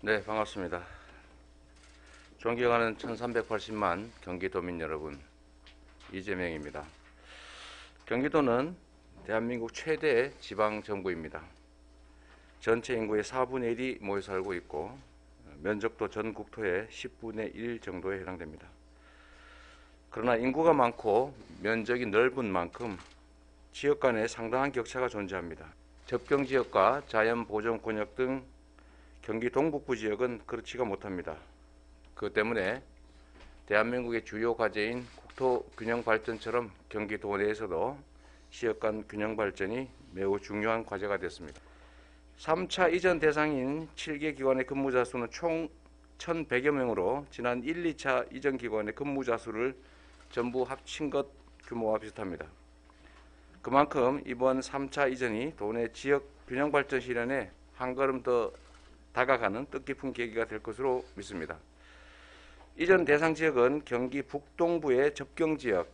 네, 반갑습니다. 존경하는 1380만 경기도민 여러분, 이재명입니다. 경기도는 대한민국 최대 지방정부입니다. 전체 인구의 4분의 1이 모여 살고 있고 면적도 전 국토의 10분의 1 정도에 해당됩니다. 그러나 인구가 많고 면적이 넓은 만큼 지역 간에 상당한 격차가 존재합니다. 접경지역과 자연보존권역 등 경기 동북부 지역은 그렇지가 못합니다. 그 때문에 대한민국의 주요 과제인 국토 균형 발전처럼 경기도 내에서도 지역 간 균형 발전이 매우 중요한 과제가 됐습니다. 3차 이전 대상인 7개 기관의 근무자 수는 총 1,100여 명으로 지난 1, 2차 이전 기관의 근무자 수를 전부 합친 것 규모와 비슷합니다. 그만큼 이번 3차 이전이 도내 지역 균형 발전 실현에 한 걸음 더 다가가는 뜻깊은 계기가 될 것으로 믿습니다. 이전 대상 지역은 경기 북동부의 접경지역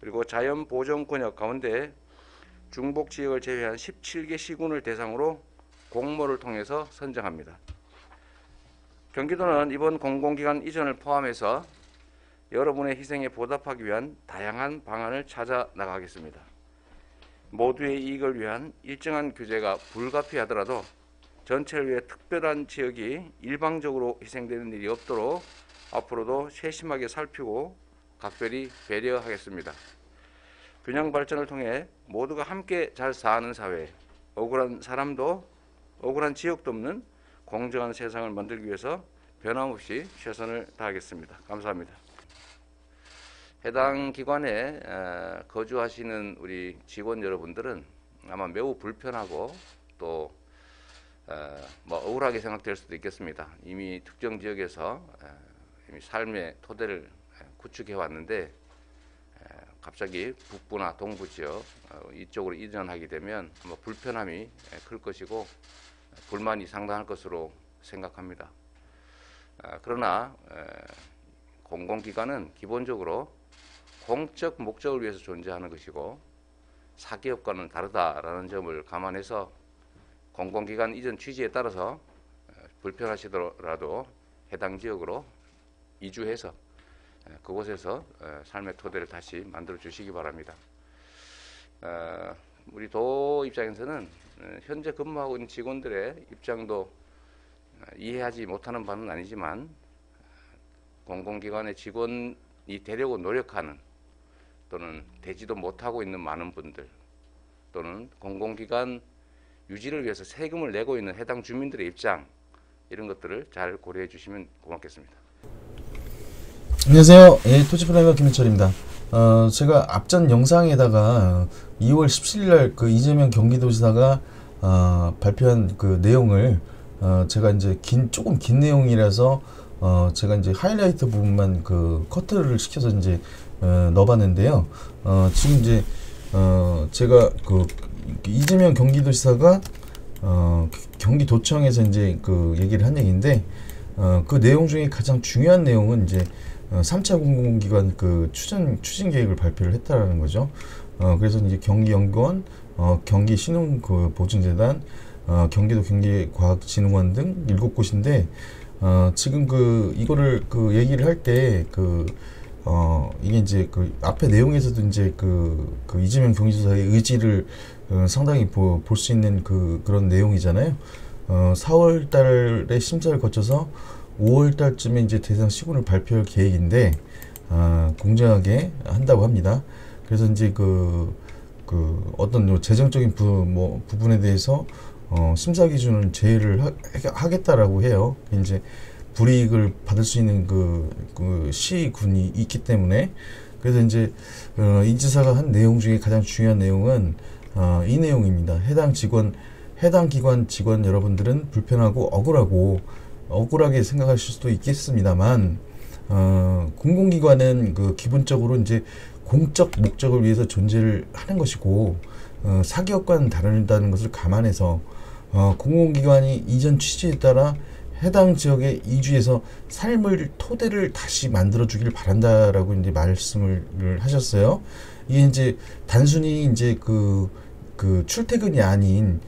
그리고 자연보존권역 가운데 중복지역을 제외한 17개 시군을 대상으로 공모를 통해서 선정합니다. 경기도는 이번 공공기관 이전을 포함해서 여러분의 희생에 보답하기 위한 다양한 방안을 찾아 나가겠습니다. 모두의 이익을 위한 일정한 규제가 불가피하더라도 전체를 위해 특별한 지역이 일방적으로 희생되는 일이 없도록 앞으로도 세심하게 살피고 각별히 배려하겠습니다. 균형 발전을 통해 모두가 함께 잘 사는 사회, 억울한 사람도 억울한 지역도 없는 공정한 세상을 만들기 위해서 변함없이 최선을 다하겠습니다. 감사합니다. 해당 기관에 거주하시는 우리 직원 여러분들은 아마 매우 불편하고 또 억울하게 생각될 수도 있겠습니다. 이미 특정 지역에서 이미 삶의 토대를 구축해 왔는데 갑자기 북부나 동부 지역 이쪽으로 이전하게 되면 아마 불편함이 클 것이고 불만이 상당할 것으로 생각합니다. 그러나 공공기관은 기본적으로 공적 목적을 위해서 존재하는 것이고 사기업과는 다르다라는 점을 감안해서 공공기관 이전 취지에 따라서 불편하시더라도 해당 지역으로 이주해서 그곳에서 삶의 토대를 다시 만들어 주시기 바랍니다. 우리 도 입장에서는 현재 근무하고 있는 직원들의 입장도 이해하지 못하는 바는 아니지만 공공기관의 직원이 되려고 노력하는 또는 되지도 못하고 있는 많은 분들 또는 공공기관 유지를 위해서 세금을 내고 있는 해당 주민들의 입장 이런 것들을 잘 고려해 주시면 고맙겠습니다. 안녕하세요. 예, 토지프라이머 김현철입니다. 제가 앞전 영상에다가 2월 17일 그 이재명 경기도지사가 발표한 그 내용을 제가 이제 조금 긴 내용이라서 제가 이제 하이라이트 부분만 그 커트를 시켜서 이제 넣어봤는데요. 지금 이제 제가 그 이재명 경기도지사가 경기도청에서 이제 그 얘기를 한 얘기인데 그 내용 중에 가장 중요한 내용은 이제 3차 공공기관 그 추진 계획을 발표를 했다라는 거죠. 그래서 이제 경기연구원, 경기신흥 그 보증재단, 경기도 경기과학진흥원 등 7곳인데 지금 그 이거를 그 얘기를 할 때 이게 이제 그 앞에 내용에서도 이제 그 이재명 경기도지사의 의지를 상당히 볼 수 있는 그런 내용이잖아요. 4월 달에 심사를 거쳐서 5월 달쯤에 이제 대상 시군을 발표할 계획인데 공정하게 한다고 합니다. 그래서 이제 어떤 재정적인 부분에 대해서 심사 기준을 제외를 하겠다라고 해요. 이제 불이익을 받을 수 있는 그 시군이 있기 때문에. 그래서 이제 이 지사가 한 내용 중에 가장 중요한 내용은 이 내용입니다. 해당 기관 직원 여러분들은 불편하고 억울하게 생각하실 수도 있겠습니다만 공공기관은 그 기본적으로 이제 공적 목적을 위해서 존재를 하는 것이고 사기업과는 다르다는 것을 감안해서 공공기관이 이전 취지에 따라 해당 지역에 이주해서 삶을 토대를 다시 만들어 주길 바란다라고 이제 말씀을 하셨어요. 이게 이제 단순히 이제 그 출퇴근이 아닌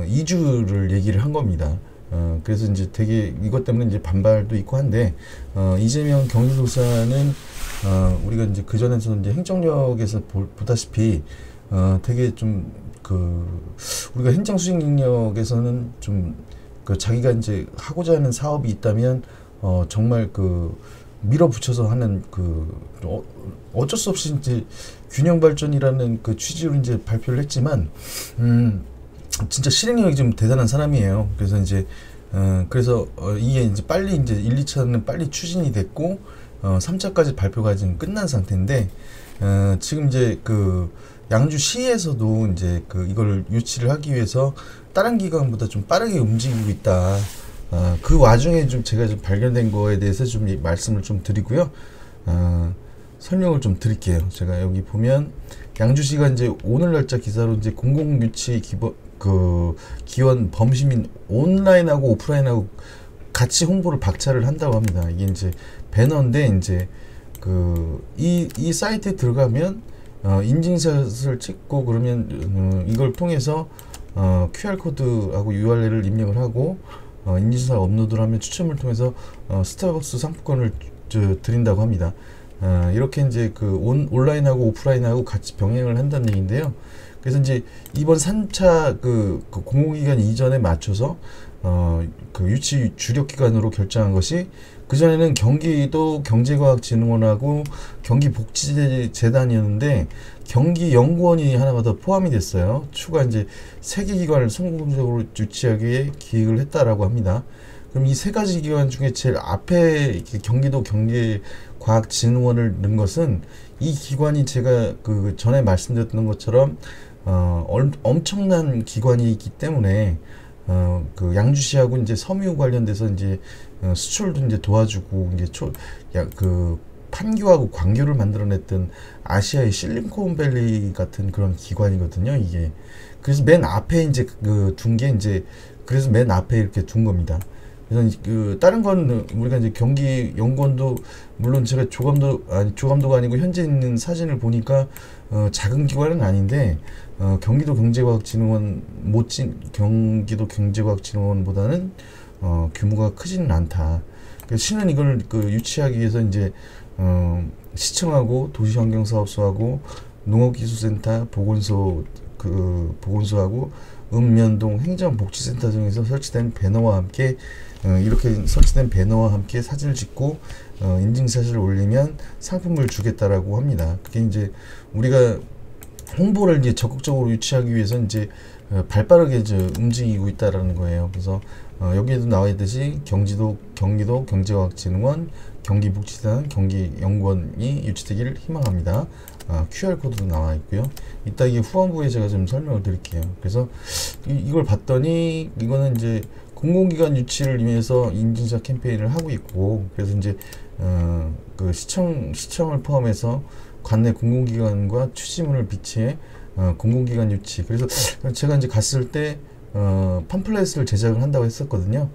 이주를 얘기를 한 겁니다. 그래서 이제 되게 이것 때문에 이제 반발도 있고 한데, 이재명 경기도지사는 우리가 이제 그 전에서 이제 행정력에서 보다시피 되게 좀 우리가 행정수직 능력에서는 좀 자기가 이제 하고자 하는 사업이 있다면 정말 밀어붙여서 하는 어쩔 수 없이 이제 균형 발전이라는 취지로 이제 발표를 했지만 진짜 실행력이 좀 대단한 사람이에요. 그래서 이제 이게 이제 빨리 이제 1, 2차는 빨리 추진이 됐고 3차까지 발표가 지금 끝난 상태인데 지금 이제 양주시에서도 이제 이걸 유치를 하기 위해서 다른 기관보다 좀 빠르게 움직이고 있다. 그 와중에 좀 제가 좀 발견된 거에 대해서 좀 말씀을 좀 드리고요. 설명을 좀 드릴게요. 제가 여기 보면 양주시가 이제 오늘 날짜 기사로 이제 공공유치 기원 범시민 온라인하고 오프라인하고 같이 홍보를 박차를 한다고 합니다. 이게 이제 배너인데 이제 이 사이트에 들어가면 인증샷을 찍고 그러면 이걸 통해서 QR 코드하고 URL을 입력을 하고 인증샷 업로드를 하면 추첨을 통해서 스타벅스 상품권을 드린다고 합니다. 이렇게 이제 온라인하고 오프라인하고 같이 병행을 한다는 얘기인데요. 그래서 이제 이번 3차 공공기관 이전에 맞춰서 유치 주력기관으로 결정한 것이, 그전에는 경기도 경제과학진흥원하고 경기복지재단이었는데 경기연구원이 하나가 더 포함이 됐어요. 추가 이제 3개 기관을 성공적으로 유치하기 위해 기획을 했다라고 합니다. 그럼 이 3가지 기관 중에 제일 앞에 경기도 경제과학진흥원을 넣은 것은, 이 기관이 제가 전에 말씀드렸던 것처럼 엄청난 기관이 있기 때문에 양주시하고 이제 섬유 관련돼서 이제 수출도 이제 도와주고 이제 판교하고 광교를 만들어냈던 아시아의 실리콘밸리 같은 그런 기관이거든요, 이게. 그래서 맨 앞에 이제 둔 게 이제, 그래서 맨 앞에 이렇게 둔 겁니다. 그래서 다른 건 우리가 이제 경기연구원도 물론 제가 조감도가 아니고 현재 있는 사진을 보니까 작은 기관은 아닌데 경기도 경제과학진흥원 경기도 경제과학진흥원보다는 규모가 크지는 않다. 그래서 시는 이걸 유치하기 위해서 이제 시청하고 도시환경사업소하고 농업기술센터 보건소하고 읍면동 행정복지센터 등에서 설치된 배너와 함께 이렇게 설치된 배너와 함께 사진을 찍고 인증샷을 올리면 상품을 주겠다라고 합니다. 그게 이제 우리가 홍보를 이제 적극적으로 유치하기 위해서 이제 발빠르게 움직이고 있다라는 거예요. 그래서 여기에도 나와 있듯이 경기도 경제과학진흥원, 경기복지재단, 경기연구원이 유치되기를 희망합니다. QR 코드도 나와 있고요. 이따 이게 후반부에 제가 좀 설명을 드릴게요. 그래서 이걸 봤더니 이거는 이제 공공기관 유치를 위해서 인증샷 캠페인을 하고 있고, 그래서 이제 시청을 포함해서 관내 공공기관과 추진문을 비치해 공공기관 유치. 그래서 제가 이제 갔을 때 팜플렛을 제작을 한다고 했었거든요.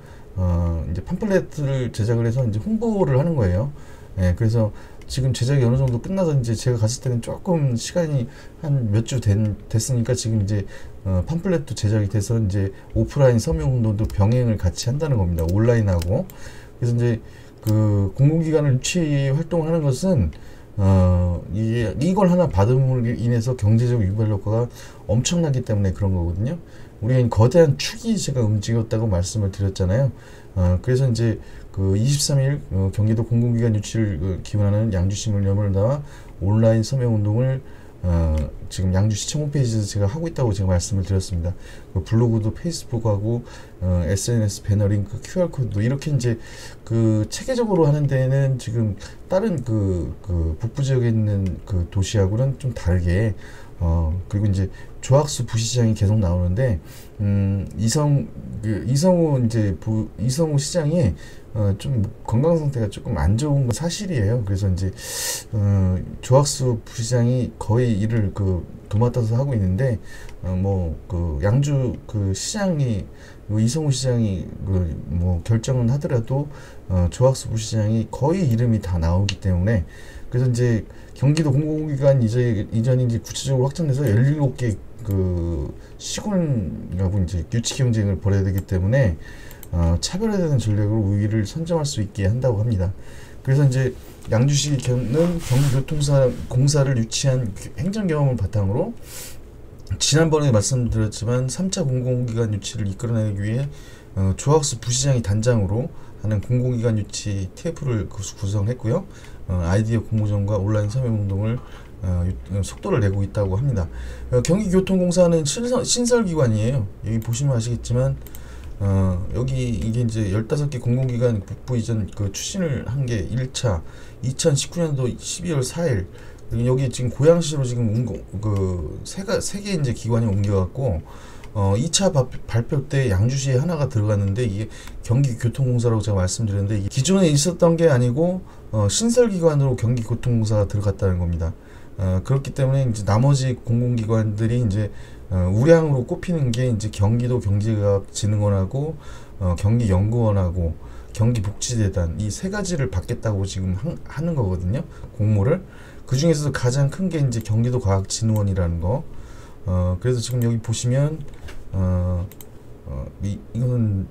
이제 팜플렛을 제작을 해서 이제 홍보를 하는 거예요. 예, 그래서 지금 제작이 어느 정도 끝나서 이제 제가 갔을 때는 조금 시간이 한 몇 주 됐으니까 지금 이제 팜플렛도 제작이 돼서 이제 오프라인 서명운동도 병행을 같이 한다는 겁니다. 온라인하고. 그래서 이제 공공기관을 유치 활동을 하는 것은 이걸 하나 받음으로 인해서 경제적 유발 효과가 엄청나기 때문에 그런 거거든요. 우리가 거대한 축이 제가 움직였다고 말씀을 드렸잖아요. 그래서 이제 23일 경기도 공공기관 유치를 기원하는 양주시민을 염원을 담아 온라인 서명운동을 지금 양주시청 홈페이지에서 제가 하고 있다고 제가 말씀을 드렸습니다. 블로그도 페이스북하고 SNS 배너 링크, QR 코드도 이렇게 이제 체계적으로 하는 데는 지금 다른 북부 지역에 있는 도시하고는 좀 다르게 그리고 이제 조학수 부시장이 계속 나오는데 이성우 시장이 좀 건강 상태가 조금 안 좋은 건 사실이에요. 그래서 이제 조학수 부시장이 거의 일을 도맡아서 하고 있는데 양주 시장이 이성우 시장이 결정은 하더라도 조학수 부시장이 거의 이름이 다 나오기 때문에, 그래서 이제 경기도 공공기관 이전이 이제 구체적으로 확정돼서 17개 시군하고 이제 유치 경쟁을 벌여야 되기 때문에 차별화되는 전략으로 우위를 선점할 수 있게 한다고 합니다. 그래서 이제 양주시는 경기교통공사를 유치한 행정 경험을 바탕으로 지난번에 말씀드렸지만 3차 공공기관 유치를 이끌어내기 위해 조학수 부시장이 단장으로 하는 공공기관 유치 TF를 구성했고요. 아이디어 공모전과 온라인 서명운동을 속도를 내고 있다고 합니다. 경기교통공사는 신설기관이에요. 여기 보시면 아시겠지만 여기 이게 이제 15개 공공기관 국부 이전 그 추진을 한 게 1차 2019년도 12월 4일 여기 지금 고양시로 지금 세 개 이제 기관이 옮겨갔고 2차 발표 때 양주시에 하나가 들어갔는데 이게 경기교통공사라고 제가 말씀드렸는데 이게 기존에 있었던 게 아니고 신설기관으로 경기교통공사가 들어갔다는 겁니다. 그렇기 때문에 이제 나머지 공공기관들이 이제 우량으로 꼽히는 게 이제 경기도 경제과학진흥원하고 경기연구원하고 경기복지재단 이 세 가지를 받겠다고 지금 하는 거거든요. 공모를. 그 중에서도 가장 큰 게 이제 경기도 과학진흥원이라는 거. 그래서 지금 여기 보시면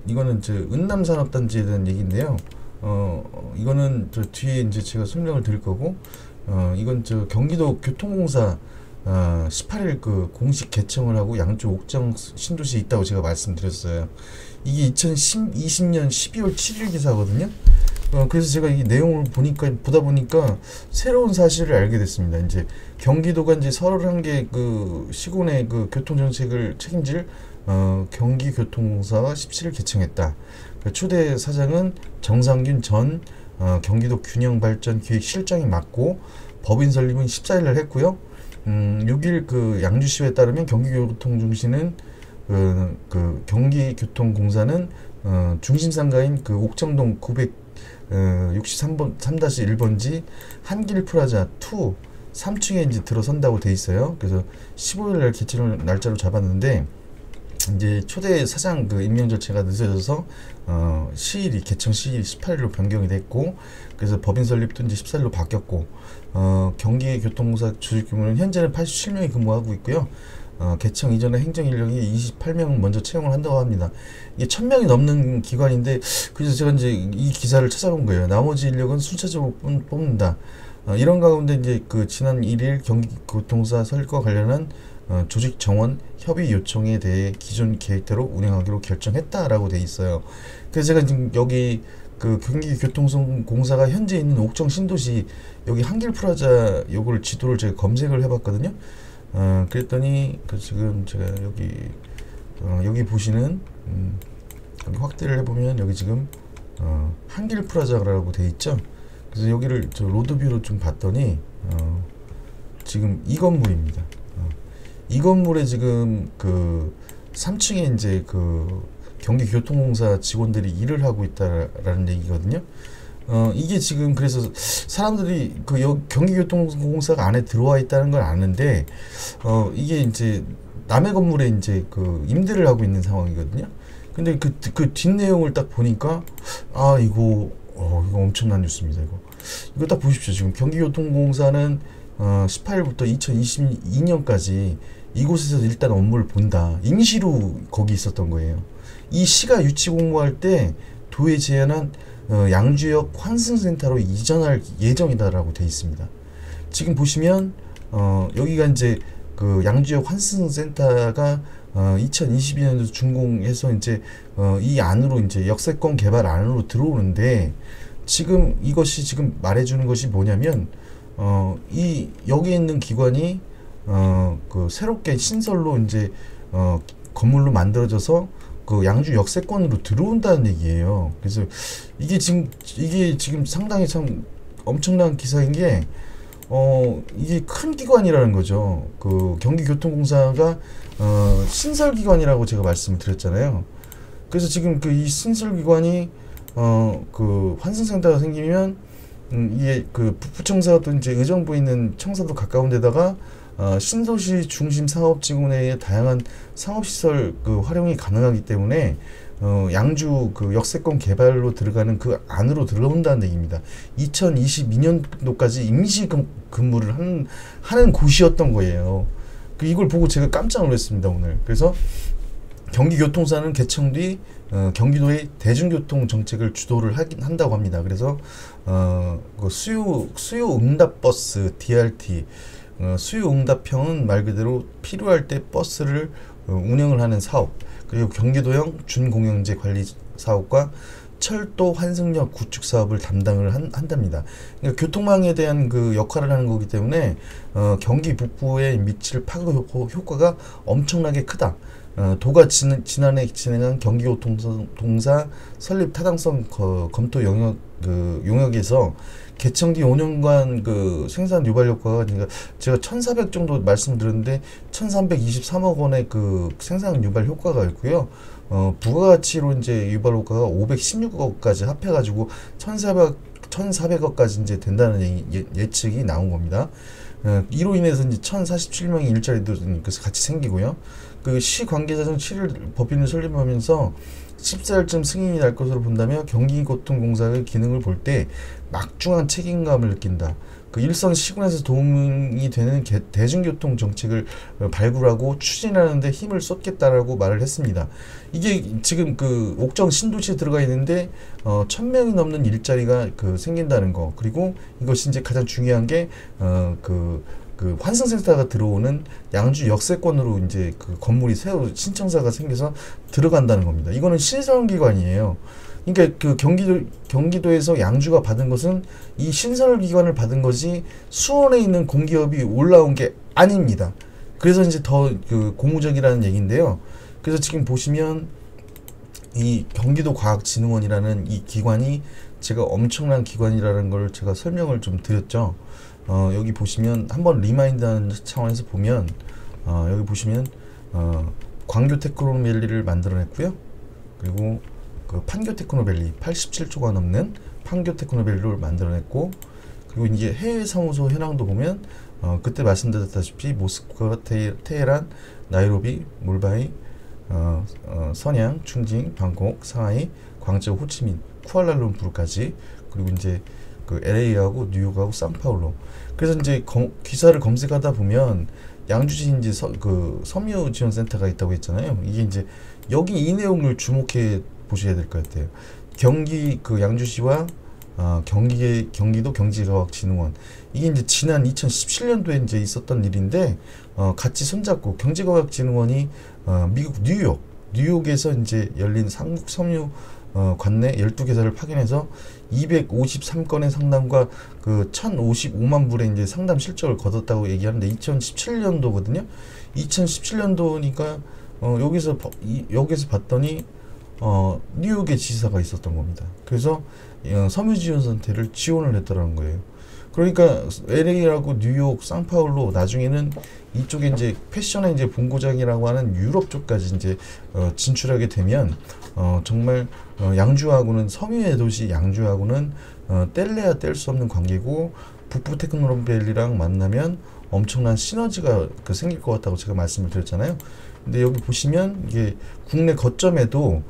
이거는 저 은남산업단지에 대한 얘기인데요. 이거는 저 뒤에 이제 제가 설명을 드릴 거고, 이건 저 경기도 교통공사 18일 그 공식 개청을 하고 양주 옥정 신도시에 있다고 제가 말씀드렸어요. 이게 2020년 12월 7일 기사거든요. 그래서 제가 이 내용을 보다 보니까 새로운 사실을 알게 됐습니다. 이제 경기도가 이제 31개 그 시군의 그 교통 정책을 책임질 경기교통공사가 17일 개청했다. 초대 사장은 정상균 전 경기도 균형발전기획실장이 맡고 법인 설립은 14일 날 했고요. 6일 그 양주시에 따르면 경기교통중심은 그 경기교통공사는 중심상가인 그 옥정동 963번 3-1번지 한길프라자 2 3층에 이제 들어선다고 돼 있어요. 그래서 15일 날 개최를 날짜로 잡았는데 이제 초대 사장 그 임명 절차가 늦어져서 시일이 개청 시일이 18일로 변경이 됐고, 그래서 법인 설립도 이제 14일로 바뀌었고, 경기교통공사 조직 규모는 현재는 87명이 근무하고 있고요. 개청 이전에 행정 인력이 28명 먼저 채용을 한다고 합니다. 이게 1000명이 넘는 기관인데, 그래서 제가 이제 이 기사를 찾아본 거예요. 나머지 인력은 순차적으로 뽑는다. 이런 가운데 이제 그 지난 1일 경기교통공사 설립과 관련한 조직 정원 협의 요청에 대해 기존 계획대로 운영하기로 결정했다라고 돼 있어요. 그래서 제가 지금 여기 그 경기교통공사가 현재 있는 옥정 신도시 여기 한길프라자 요걸 지도를 제가 검색을 해봤거든요. 그랬더니 그 지금 제가 여기 보시는 여기 확대를 해보면 여기 지금 한길프라자라고 돼 있죠. 그래서 여기를 저 로드뷰로 좀 봤더니 지금 이 건물입니다. 이 건물에 지금 그 3층에 이제 그 경기교통공사 직원들이 일을 하고 있다라는 얘기거든요. 이게 지금 그래서 사람들이 그 경기교통공사가 안에 들어와 있다는 걸 아는데 이게 이제 남의 건물에 이제 그 임대를 하고 있는 상황이거든요. 근데 그 뒷내용을 딱 보니까 이거 엄청난 뉴스입니다. 이거 딱 보십시오. 지금 경기교통공사는 18일부터 2022년까지 이곳에서 일단 업무를 본다. 임시로 거기 있었던 거예요. 이 시가 유치 공모할 때 도에 제안한 양주역 환승센터로 이전할 예정이다라고 돼 있습니다. 지금 보시면 여기가 이제 그 양주역 환승센터가 2022년도 준공해서 이제 이 안으로 이제 역세권 개발 안으로 들어오는데, 지금 이것이 지금 말해주는 것이 뭐냐면 이 여기 있는 기관이 그 새롭게 신설로 이제 건물로 만들어져서 그 양주 역세권으로 들어온다는 얘기예요. 그래서 이게 지금 상당히 참 엄청난 기사인 게 이게 큰 기관이라는 거죠. 그 경기교통공사가 신설기관이라고 제가 말씀을 드렸잖아요. 그래서 지금 그 이 신설기관이 그 환승센터가 생기면 이게 그 북부청사도 이제 의정부에 있는 청사도 가까운 데다가 신도시 중심 상업지구내의 다양한 상업시설 그 활용이 가능하기 때문에 양주 그 역세권 개발로 들어가는 그 안으로 들어온다는 얘기입니다. 2022년도까지 임시 근무를 하는 곳이었던 거예요. 이걸 보고 제가 깜짝 놀랐습니다, 오늘. 그래서 경기교통사는 개청 뒤 경기도의 대중교통 정책을 주도를 한다고 합니다. 그래서 그 수요 응답 버스 DRT 수요 응답형은 말 그대로 필요할 때 버스를 운영을 하는 사업, 그리고 경기도형 준공영제 관리 사업과 철도 환승역 구축 사업을 담당을 한답니다. 그러니까 교통망에 대한 그 역할을 하는 거기 때문에 경기 북부에 미칠 파급 효과가 엄청나게 크다. 도가 지난해 진행한 경기교통사 설립 타당성 검토 용역에서 개청 뒤 5년간 그 생산 유발 효과가, 그러니까 제가 1,400 정도 말씀드렸는데 1,323억 원의 그 생산 유발 효과가 있고요. 부가가치로 이제 유발 효과가 516억까지 합해가지고 1,400억까지 이제 된다는 예측이 나온 겁니다. 이로 인해서 이제 1,047명의 일자리도 같이 생기고요. 그 시 관계자 중 7일 법인을 설립하면서 14일쯤 승인이 날 것으로 본다며 경기교통공사의 기능을 볼 때 막중한 책임감을 느낀다. 그 일선 시군에서 도움이 되는 대중교통 정책을 발굴하고 추진하는데 힘을 쏟겠다라고 말을 했습니다. 이게 지금 그 옥정 신도시에 들어가 있는데 1,000명이 넘는 일자리가 그 생긴다는 거. 그리고 이것이 이제 가장 중요한 게 그 환승센터가 들어오는 양주 역세권으로 이제 그 건물이 새로 신청사가 생겨서 들어간다는 겁니다. 이거는 신설기관이에요. 그러니까 그 경기도에서 양주가 받은 것은 이 신설기관을 받은 거지 수원에 있는 공기업이 올라온 게 아닙니다. 그래서 이제 더 그 고무적이라는 얘기인데요. 그래서 지금 보시면 이 경기도과학진흥원이라는 이 기관이 제가 엄청난 기관이라는 걸 제가 설명을 좀 드렸죠. 여기 보시면 한번 리마인드하는 차원에서 보면 여기 보시면 광교 테크노밸리를 만들어냈고요. 그리고 그 판교 테크노밸리 87조가 넘는 판교 테크노밸리를 만들어냈고, 그리고 이제 해외 사무소 현황도 보면 그때 말씀드렸다시피 모스크바, 테헤란, 나이로비, 몰바이, 선양, 충칭, 방콕, 상하이, 광저우, 호치민, 쿠알라룸푸르까지, 그리고 이제 그 LA하고 뉴욕하고 상파울로. 그래서 이제 기사를 검색하다 보면 양주시 이제 섬유 지원 센터가 있다고 했잖아요. 이게 이제 여기 이 내용을 주목해 보셔야 될 것 같아요. 경기 그 양주시와 경기도 경제과학진흥원, 이게 이제 지난 2017년도에 이제 있었던 일인데 같이 손잡고 경제과학진흥원이 미국 뉴욕에서 이제 열린 삼국 섬유 관내 12개사를 파견해서 253건의 상담과 그 1,055만 불의 이제 상담 실적을 거뒀다고 얘기하는데 2017년도거든요. 2017년도니까 여기서 봤더니 뉴욕의 지사가 있었던 겁니다. 그래서 섬유지원센터를 지원을 했더라는 거예요. 그러니까 LA라고 뉴욕, 상파울로, 나중에는 이쪽에 이제 패션의 이제 본고장이라고 하는 유럽 쪽까지 이제 진출하게 되면 정말 양주하고는, 섬유의 도시 양주하고는 뗄래야 뗄 수 없는 관계고, 북부 테크노밸리랑 만나면 엄청난 시너지가 생길 것 같다고 제가 말씀을 드렸잖아요. 근데 여기 보시면 이게 국내 거점에도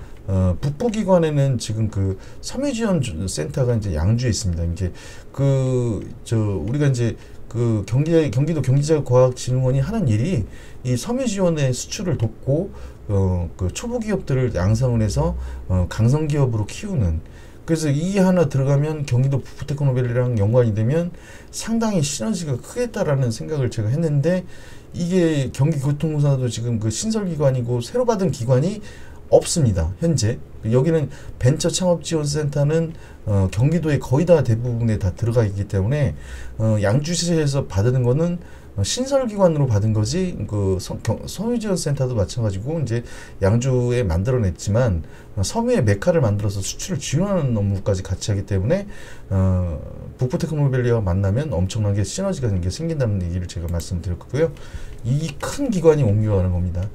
북부기관에는 지금 그 섬유지원센터가 이제 양주에 있습니다. 이제 우리가 이제 그 경기도 경제과학진흥원이 하는 일이 이 섬유지원의 수출을 돕고 그 초보기업들을 양성을 해서 강성기업으로 키우는. 그래서 이게 하나 들어가면 경기도 북부테크노밸리랑 연관이 되면 상당히 시너지가 크겠다라는 생각을 제가 했는데, 이게 경기교통공사도 지금 그 신설기관이고 새로 받은 기관이 없습니다. 현재 여기는 벤처창업지원센터는 경기도에 거의 다 대부분에 다 들어가 있기 때문에 양주시에서 받는 거는 신설기관으로 받은 거지, 그 섬유지원센터도 마찬가지고 이제 양주에 만들어냈지만 섬유의 메카를 만들어서 수출을 지원하는 업무까지 같이 하기 때문에 북부테크노밸리와 만나면 엄청나게 시너지가 생긴다는 얘기를 제가 말씀드렸고요. 이 큰 기관이 옮겨가는 겁니다.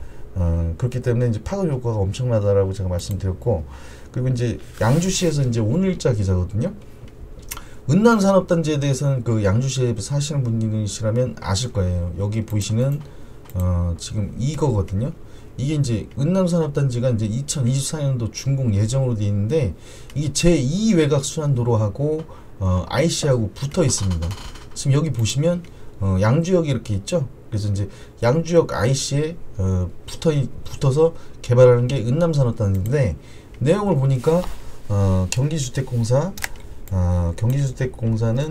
그렇기 때문에 이제 파급 효과가 엄청나다라고 제가 말씀드렸고, 그리고 이제 양주시에서 이제 오늘자 기사거든요. 은남산업단지에 대해서는 그 양주시에 사시는 분이시라면 아실 거예요. 여기 보시는 지금 이거거든요. 이게 이제 은남산업단지가 이제 2024년도 준공 예정으로 되어 있는데, 이게 제2 외곽 순환도로하고 IC하고 붙어 있습니다. 지금 여기 보시면 양주역이 이렇게 있죠. 그래서 이제 양주역 IC에 붙어서 개발하는 게 은남산업단지인데, 내용을 보니까 경기주택공사는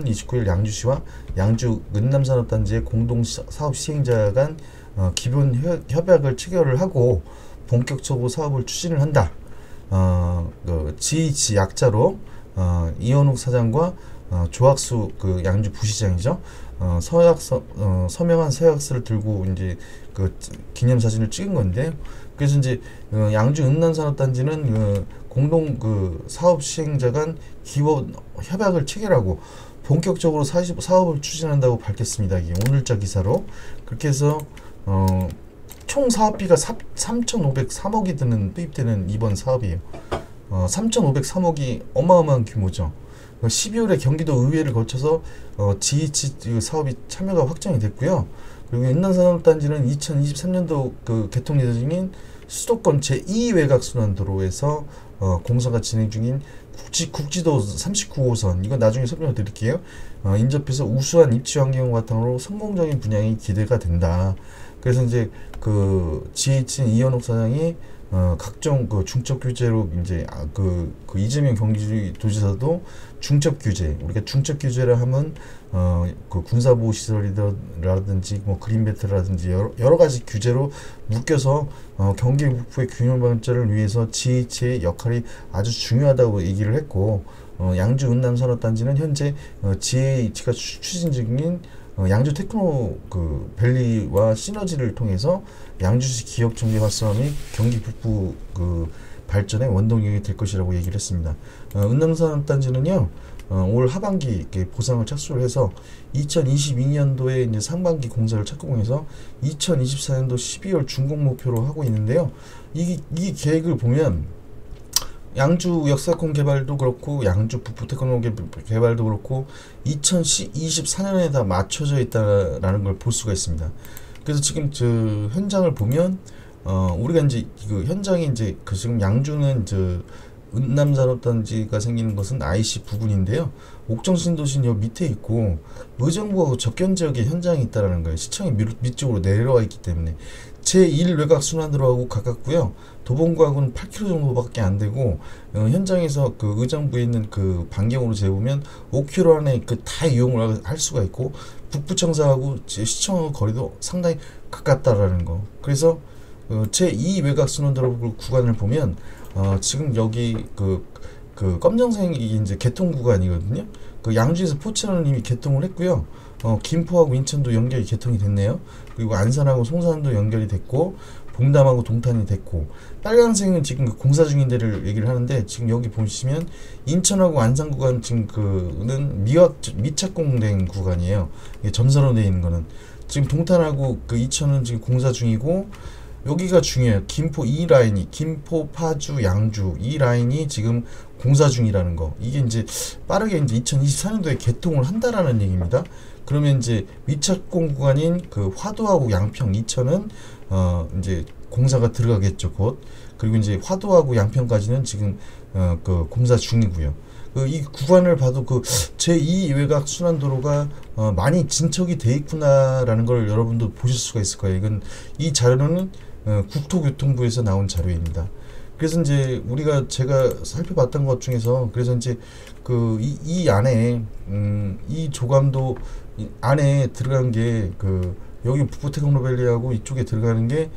29일 양주시와 양주 은남산업단지의 공동 사업 시행자 간 기본 협약을 체결을 하고 본격적으로 사업을 추진을 한다. GH 약자로 이현욱 사장과 조학수 그 양주 부시장이죠. 서명한 서약서를 들고 이제 그 기념사진을 찍은 건데, 그래서 이제 양주 은남산업단지는 공동 그 사업 시행자 간 기본 협약을 체결하고 본격적으로 사업을 추진한다고 밝혔습니다. 이게 오늘자 기사로. 그렇게 해서 총 사업비가 3,503억이 투입되는 이번 사업이에요. 3,503억이 어마어마한 규모죠. 12월에 경기도 의회를 거쳐서 GH 사업이 참여가 확정이 됐고요. 그리고 은남산업단지는 2023년도 그 개통 예정인 수도권 제2외곽순환도로에서 공사가 진행 중인 국지도 39호선, 이거 나중에 설명을 드릴게요. 인접해서 우수한 입지 환경을 바탕으로 성공적인 분양이 기대가 된다. 그래서 이제 그 GH는 이현옥 사장이 각종 그 중첩 규제로 이제 그 이재명 경기도지사도 중첩 규제, 우리가 중첩 규제라 하면 그 군사보호 시설이라든지 뭐 그린벨트라든지 여러 가지 규제로 묶여서 경기 북부의 균형 발전을 위해서 GH의 역할이 아주 중요하다고 얘기를 했고, 양주 은남산업단지는 현재 GH가 추진 중인 양주 테크노 그 밸리와 시너지를 통해서 양주시 기업 정비 활성화 및 경기 북부 그 발전의 원동력이 될 것이라고 얘기를 했습니다. 은남산업단지는요, 올 하반기 보상을 착수를 해서 2022년도에 이제 상반기 공사를 착공해서 2024년도 12월 준공 목표로 하고 있는데요. 이 계획을 보면 양주 역사권 개발도 그렇고 양주 북부 테크노 개발도 그렇고 2024년에 다 맞춰져 있다라는 걸 볼 수가 있습니다. 그래서 지금 저 현장을 보면 우리가 이제 그 현장이 이제 그 지금 양주는 저 은남산업단지가 생기는 것은 IC 부근인데요. 옥정신도시는 여 밑에 있고 의정부하고 접견 지역에 현장이 있다라는 거예요. 시청이 밑쪽으로 내려와 있기 때문에 제1외곽 순환도로하고 가깝고요. 도봉구하고는 8km 정도밖에 안 되고 현장에서 그 의정부에 있는 그 반경으로 재보면 5km 안에 그 다 이용을 할 수가 있고 북부청사하고 시청하고 거리도 상당히 가깝다라는 거. 그래서 제2외곽 순환도로 구간을 보면 지금 여기 그 검정색이 이제 개통 구간이거든요. 그 양주에서 포천은 이미 개통을 했고요. 김포하고 인천도 연결이 개통이 됐네요. 그리고 안산하고 송산도 연결이 됐고 봉담하고 동탄이 됐고, 빨간색은 지금 그 공사 중인 데를 얘기를 하는데, 지금 여기 보시면 인천하고 안산 구간 지금 그는 미착공된 구간이에요. 이게 점사로 되어 있는 거는 지금 동탄하고 그 이천은 지금 공사 중이고, 여기가 중요해요. 김포 이 라인이 김포, 파주, 양주 이 라인이 지금 공사 중이라는 거. 이게 이제 빠르게 이제 2024년도에 개통을 한다라는 얘기입니다. 그러면 이제 미착공 구간인 그 화도하고 양평, 이천은 이제 공사가 들어가겠죠, 곧. 그리고 이제 화도하고 양평까지는 지금 그 공사 중이고요. 이 구간을 봐도 그 제2외곽 순환도로가 많이 진척이 돼 있구나라는 걸 여러분도 보실 수가 있을 거예요. 이건 이 자료는 국토교통부에서 나온 자료입니다. 그래서 이제 제가 살펴봤던 것 중에서, 그래서 이제 그 이 안에 이 조감도 안에 들어간 게 그 여기 북부테크노밸리하고 이쪽에 들어가는 게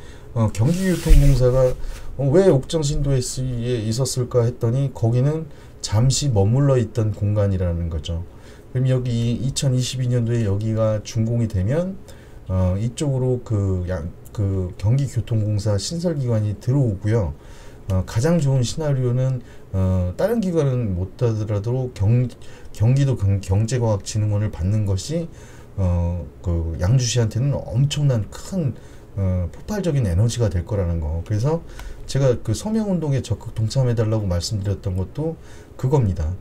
경기교통공사가 왜 옥정신도에 있었을까 했더니 거기는 잠시 머물러 있던 공간이라는 거죠. 그럼 여기 2022년도에 여기가 준공이 되면 이쪽으로 그 경기교통공사 신설기관이 들어오고요. 가장 좋은 시나리오는 다른 기관은 못하더라도 경기도 경제과학진흥원을 받는 것이 그 양주시한테는 엄청난 큰 폭발적인 에너지가 될 거라는 거. 그래서 제가 그 서명운동에 적극 동참해달라고 말씀드렸던 것도 그겁니다.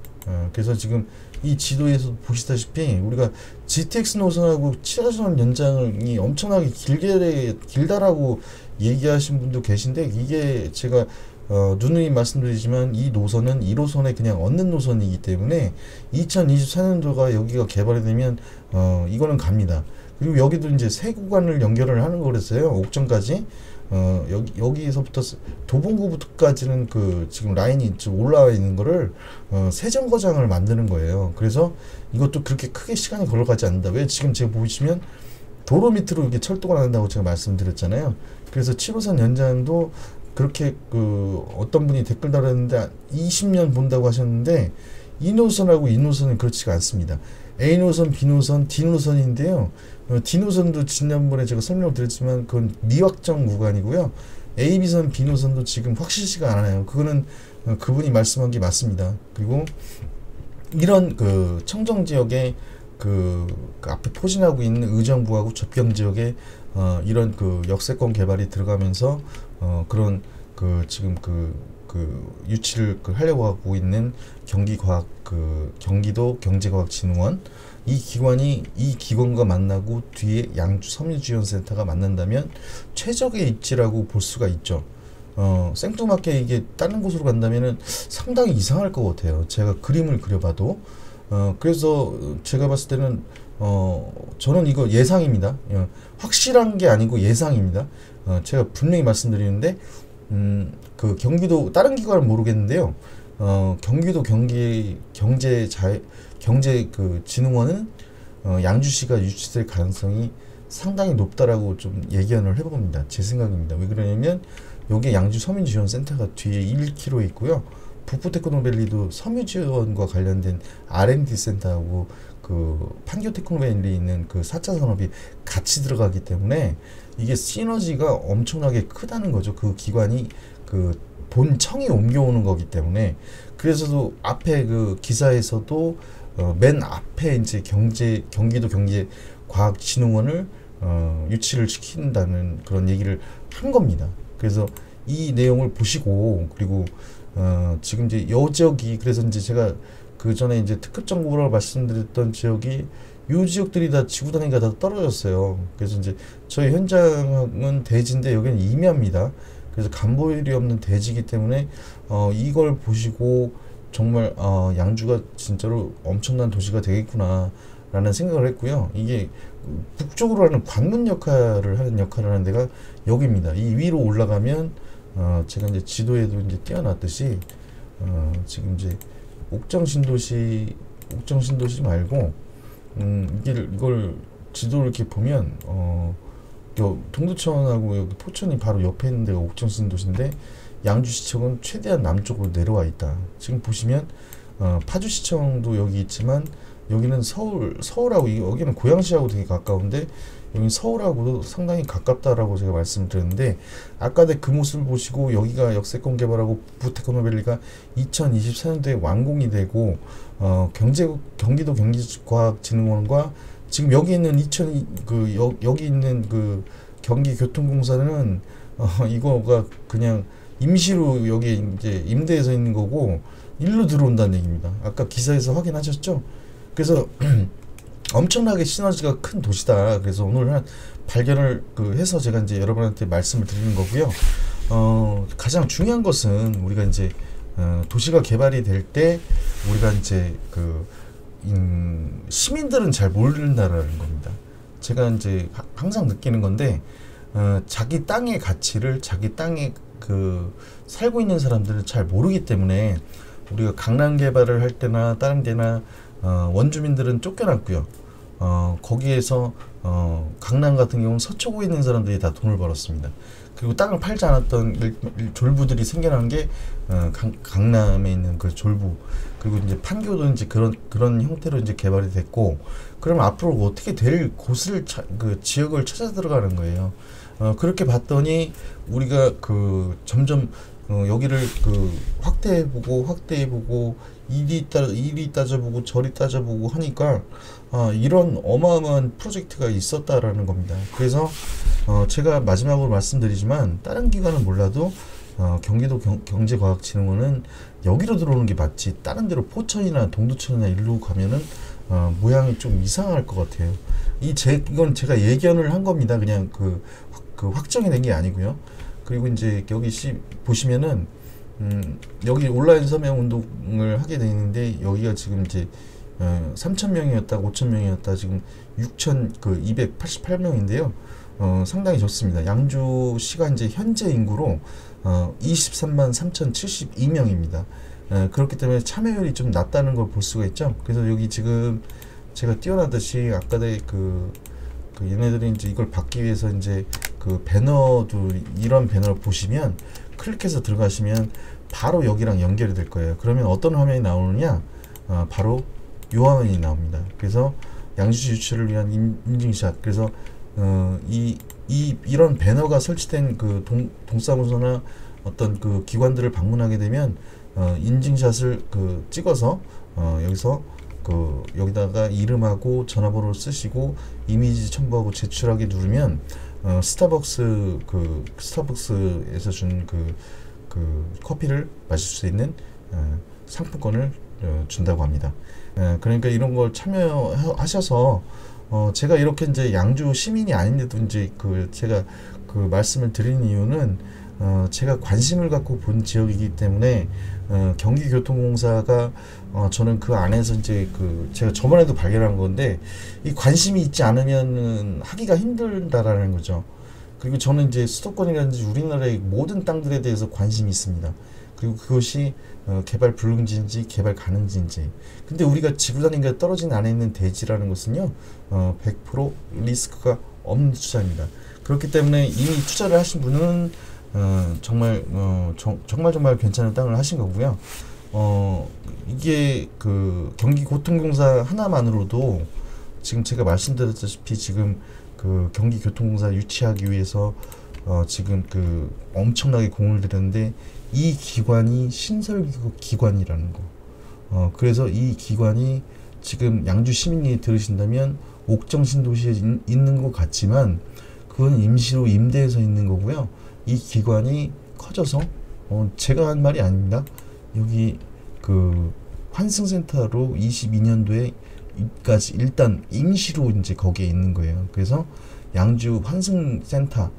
그래서 지금 이 지도에서 보시다시피 우리가 GTX 노선하고 7호선 연장이 엄청나게 길다라고 얘기하신 분도 계신데, 이게 제가 누누이 말씀드리지만 이 노선은 1호선에 그냥 얻는 노선이기 때문에 2024년도가 여기가 개발이 되면 이거는 갑니다. 그리고 여기도 이제 세 구간을 연결을 하는 거라서요. 옥천까지. 여기서부터 도봉구부터까지는 그 지금 라인이 좀 올라와 있는 거를 세 정거장을 만드는 거예요. 그래서 이것도 그렇게 크게 시간이 걸어가지 않는다. 왜 지금 제가 보시면 도로 밑으로 이게 철도가 나간다고 제가 말씀드렸잖아요. 그래서 7호선 연장도 그렇게 그 어떤 분이 댓글 달았는데 20년 본다고 하셨는데 이 노선하고 이 노선은 그렇지가 않습니다. A 노선, B 노선, D 노선인데요. D 노선도 지난번에 제가 설명을 드렸지만 그건 미확정 구간이고요. A, B선, B 노선도 지금 확실시가 않아요. 그거는 그분이 말씀한 게 맞습니다. 그리고 이런 그 청정 지역에 그 앞에 포진하고 있는 의정부하고 접경 지역에 이런 그 역세권 개발이 들어가면서 그런 그 지금 그 유치를 하려고 하고 있는 경기도 경제과학진흥원 이 기관과 만나고 뒤에 양주 섬유지원센터가 만난다면 최적의 입지라고 볼 수가 있죠. 생뚱맞게 이게 다른 곳으로 간다면은 상당히 이상할 것 같아요. 제가 그림을 그려봐도. 그래서 제가 봤을 때는 저는 이거 예상입니다. 확실한 게 아니고 예상입니다. 제가 분명히 말씀드리는데 그 경기도 다른 기관은 모르겠는데요. 경기도 경제 그 진흥원은 양주시가 유치될 가능성이 상당히 높다라고 좀 예견을 해봅니다. 제 생각입니다. 왜 그러냐면 여기 양주 서민지원센터가 뒤에 1km에 있고요. 북부테크노밸리도 섬유지원과 관련된 R&D 센터하고 그 판교테크노밸리에 있는 그 4차 산업이 같이 들어가기 때문에 이게 시너지가 엄청나게 크다는 거죠. 그 기관이 그 본청이 옮겨오는 거기 때문에 그래서도 앞에 그 기사에서도 맨 앞에 이제 경기도 경제과학진흥원을 유치를 시킨다는 그런 얘기를 한 겁니다. 그래서 이 내용을 보시고 그리고 지금 이제 여지역이 그래서 이제 제가 그 전에 이제 특급 정보라고 말씀드렸던 지역이 요 지역들이 다 지구 단위가 다 떨어졌어요. 그래서 이제 저희 현장은 대지인데 여기는 임야입니다. 그래서 간보일이 없는 대지이기 때문에 이걸 보시고 정말 양주가 진짜로 엄청난 도시가 되겠구나 라는 생각을 했고요. 이게 북쪽으로 하는 관문 역할을 하는 데가 여기입니다. 이 위로 올라가면 제가 이제 지도에도 이제 띄워놨듯이 지금 이제 옥정 신도시 말고 이걸 지도를 이렇게 보면 동두천하고 여기 포천이 바로 옆에 있는 데가 옥정 신도시인데 양주시청은 최대한 남쪽으로 내려와 있다. 지금 보시면 파주시청도 여기 있지만 여기는 서울하고 여기는 고양시하고 되게 가까운데 여기 서울하고도 상당히 가깝다라고 제가 말씀을 드렸는데 아까 그 모습을 보시고 여기가 역세권 개발하고 북부테크노밸리가 2024년도에 완공이 되고 경기도 경기과학진흥원과 지금 여기 있는 여기 있는 그 경기교통공사는 이거가 그냥 임시로 여기 이제 임대해서 있는 거고 일로 들어온다는 얘기입니다. 아까 기사에서 확인하셨죠? 그래서 엄청나게 시너지가 큰 도시다. 그래서 오늘 발견을 해서 제가 이제 여러분한테 말씀을 드리는 거고요. 가장 중요한 것은 우리가 이제 도시가 개발이 될 때 우리가 이제 시민들은 잘 모른다라는 겁니다. 제가 이제 항상 느끼는 건데 자기 땅의 가치를 자기 땅에 살고 있는 사람들은 잘 모르기 때문에 우리가 강남 개발을 할 때나 다른 데나 원주민들은 쫓겨났고요. 거기에서 강남 같은 경우는 서초구에 있는 사람들이 다 돈을 벌었습니다. 그리고 땅을 팔지 않았던 졸부들이 생겨난 게 강남에 있는 그 졸부 그리고 이제 판교도 이제 그런 형태로 이제 개발이 됐고 그러면 앞으로 어떻게 될 곳을 지역을 찾아 들어가는 거예요. 그렇게 봤더니 우리가 점점 여기를 확대해보고 이리 따져보고 저리 따져보고 하니까 이런 어마어마한 프로젝트가 있었다라는 겁니다. 그래서 제가 마지막으로 말씀드리지만 다른 기관은 몰라도 경기도 경제과학진흥원은 여기로 들어오는 게 맞지 다른 데로 포천이나 동두천이나 일로 가면은 모양이 좀 이상할 것 같아요. 이건 제가 예견을 한 겁니다. 그냥 확정이 된 게 아니고요. 그리고 이제 여기 보시면은 여기 온라인 서명 운동을 하게 돼 있는데 여기가 지금 이제 3,000명이었다 5,000명이었다 지금 6,288명인데요. 상당히 좋습니다. 양주시가 이제 현재 인구로 23만 3,072명입니다. 그렇기 때문에 참여율이 좀 낮다는 걸 볼 수가 있죠. 그래서 여기 지금 제가 띄워놨듯이 아까의 그 얘네들이 이제 이걸 받기 위해서 이제 그 배너도 이런 배너를 보시면 클릭해서 들어가시면 바로 여기랑 연결이 될 거예요. 그러면 어떤 화면이 나오느냐? 바로 요 화면이 나옵니다. 그래서 양주시 유치를 위한 인증샷. 그래서 이런 배너가 설치된 그 동사무소나 어떤 그 기관들을 방문하게 되면 인증샷을 찍어서 여기서 여기다가 이름하고 전화번호를 쓰시고 이미지 첨부하고 제출하기 누르면 스타벅스에서 준 커피를 마실 수 있는 상품권을 준다고 합니다. 그러니까 이런 걸 참여하셔서 제가 이렇게 이제 양주 시민이 아닌데도 이제 제가 말씀을 드리는 이유는 제가 관심을 갖고 본 지역이기 때문에 경기교통공사가 저는 그 안에서 이제 제가 저번에도 발견한 건데 이 관심이 있지 않으면 하기가 힘들다라는 거죠. 그리고 저는 이제 수도권이라든지 우리나라의 모든 땅들에 대해서 관심이 있습니다. 그리고 그것이 개발 불능지인지 개발 가능지인지. 근데 우리가 지구 단위가 떨어진 안에 있는 대지라는 것은요 100% 리스크가 없는 투자입니다. 그렇기 때문에 이미 투자를 하신 분은 정말 괜찮은 땅을 하신 거고요. 이게 경기교통공사 하나만으로도 지금 제가 말씀드렸다시피 지금 경기교통공사 유치하기 위해서 지금 엄청나게 공을 들였는데 이 기관이 신설기관이라는 거. 그래서 이 기관이 지금 양주 시민이 들으신다면 옥정 신도시에 있는 것 같지만 그건 임시로 임대해서 있는 거고요. 이 기관이 커져서 제가 한 말이 아닙니다. 여기 환승센터로 22년도에까지 일단 임시로 이제 거기에 있는 거예요. 그래서 양주 환승센터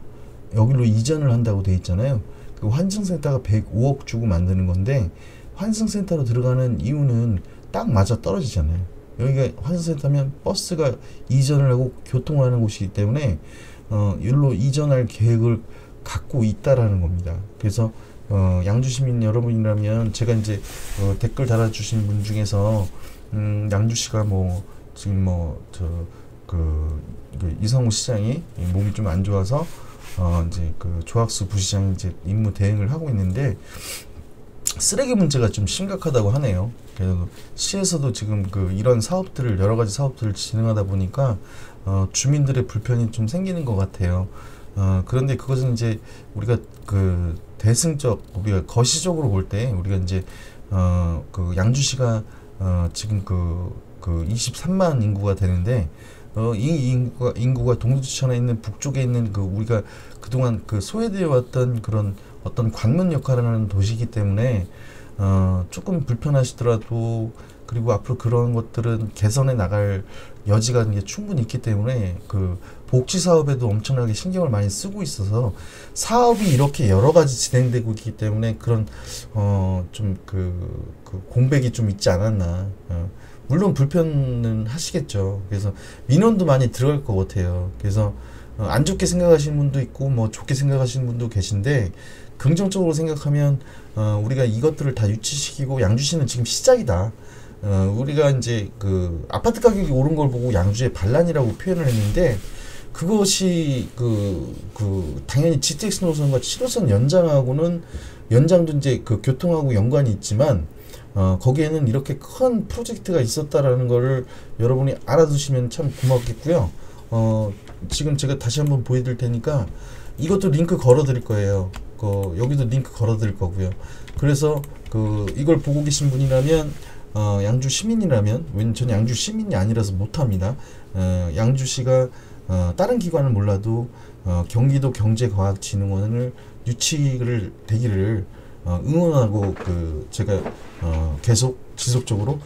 여기로 이전을 한다고 돼 있잖아요. 그 환승센터가 105억 주고 만드는 건데 환승센터로 들어가는 이유는 딱 맞아 떨어지잖아요. 여기가 환승센터면 버스가 이전을 하고 교통을 하는 곳이기 때문에 여기로 이전할 계획을 갖고 있다라는 겁니다. 그래서 양주 시민 여러분이라면 제가 이제 댓글 달아주신 분 중에서 양주시가 지금 이성우 시장이 몸이 좀 안 좋아서 이제 조학수 부시장이 이제 임무 대행을 하고 있는데 쓰레기 문제가 좀 심각하다고 하네요. 그래서 시에서도 지금 이런 사업들을 여러 가지 사업들을 진행하다 보니까 주민들의 불편이 좀 생기는 것 같아요. 그런데 그것은 이제 우리가 우리가 거시적으로 볼 때 우리가 이제 양주시가 지금 23만 인구가 되는데 이 인구가 동두천에 있는 북쪽에 있는 우리가 그동안 소외되어 왔던 그런 어떤 관문 역할을 하는 도시이기 때문에 조금 불편하시더라도 그리고 앞으로 그런 것들은 개선해 나갈 여지가 이제 충분히 있기 때문에 복지 사업에도 엄청나게 신경을 많이 쓰고 있어서 사업이 이렇게 여러 가지 진행되고 있기 때문에 그런 좀 공백이 좀 있지 않았나. 물론 불편은 하시겠죠. 그래서 민원도 많이 들어갈 것 같아요. 그래서 안 좋게 생각하시는 분도 있고 좋게 생각하시는 분도 계신데 긍정적으로 생각하면 우리가 이것들을 다 유치시키고 양주시는 지금 시작이다. 우리가 이제 아파트 가격이 오른 걸 보고 양주의 반란이라고 표현을 했는데 그것이 당연히 GTX 노선과 7호선 연장도 이제 교통하고 연관이 있지만 거기에는 이렇게 큰 프로젝트가 있었다라는 거를 여러분이 알아두시면 참 고맙겠고요. 지금 제가 다시 한번 보여드릴 테니까 이것도 링크 걸어 드릴 거예요. 여기도 링크 걸어 드릴 거고요. 그래서 이걸 보고 계신 분이라면 양주 시민이라면, 왜냐면 저는 양주 시민이 아니라서 못합니다. 양주시가 다른 기관을 몰라도 경기도 경제과학진흥원을 유치를 되기를 응원하고 제가 계속 지속적으로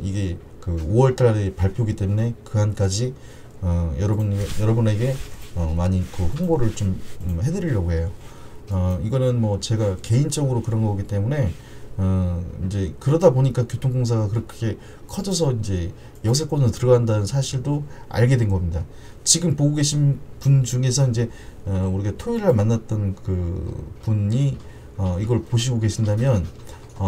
이게 5월달에 발표기 때문에 그 안까지 여러분에게 많이 홍보를 좀 해드리려고 해요. 이거는 제가 개인적으로 그런 거기 때문에 이제 그러다 보니까 교통공사가 그렇게 커져서 이제 역세권으로 들어간다는 사실도 알게 된 겁니다. 지금 보고 계신 분 중에서 이제 우리가 토요일 날 만났던 그 분이 이걸 보시고 계신다면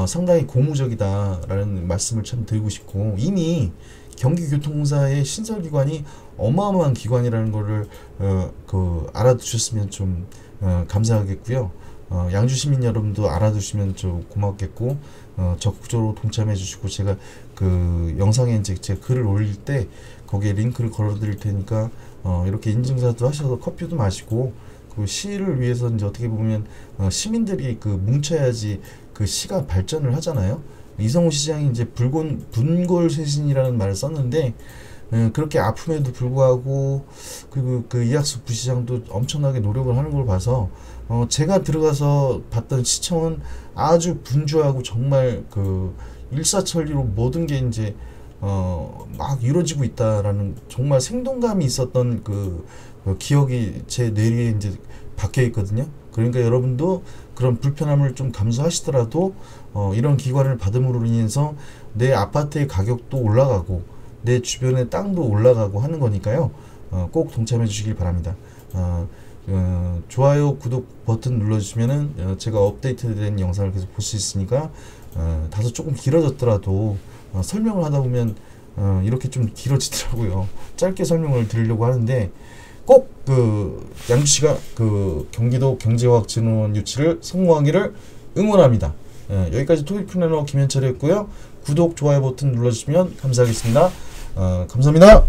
상당히 고무적이다라는 말씀을 참 드리고 싶고, 이미 경기교통공사의 신설기관이 어마어마한 기관이라는 거를 알아두셨으면 좀 감사하겠고요. 양주 시민 여러분도 알아두시면 좀 고맙겠고, 적극적으로 동참해 주시고, 제가 그 영상에 이제 제가 글을 올릴 때 거기에 링크를 걸어 드릴 테니까 이렇게 인증사도 하셔서 커피도 마시고, 그 시를 위해서 이제 어떻게 보면 시민들이 그 뭉쳐야지 그 시가 발전을 하잖아요. 이성우 시장이 이제 분골쇄신이라는 말을 썼는데, 그렇게 아픔에도 불구하고, 그리고 그 이학수 부시장도 엄청나게 노력을 하는 걸 봐서 제가 들어가서 봤던 시청은 아주 분주하고 정말 그 일사천리로 모든 게 이제 막 이루어지고 있다라는 정말 생동감이 있었던 그 기억이 제 뇌리에 이제 박혀 있거든요. 그러니까 여러분도 그런 불편함을 좀 감수하시더라도 이런 기관을 받음으로 인해서 내 아파트의 가격도 올라가고 내 주변의 땅도 올라가고 하는 거니까요. 꼭 동참해 주시길 바랍니다. 좋아요, 구독 버튼 눌러주시면은 제가 업데이트된 영상을 계속 볼 수 있으니까, 다소 조금 길어졌더라도 설명을 하다 보면 이렇게 좀 길어지더라고요. 짧게 설명을 드리려고 하는데, 꼭 그 양주시가 그 경기도 경제과학진흥원 유치를 성공하기를 응원합니다. 여기까지 토익 플래너 김현철이었고요. 구독, 좋아요 버튼 눌러주시면 감사하겠습니다. 감사합니다.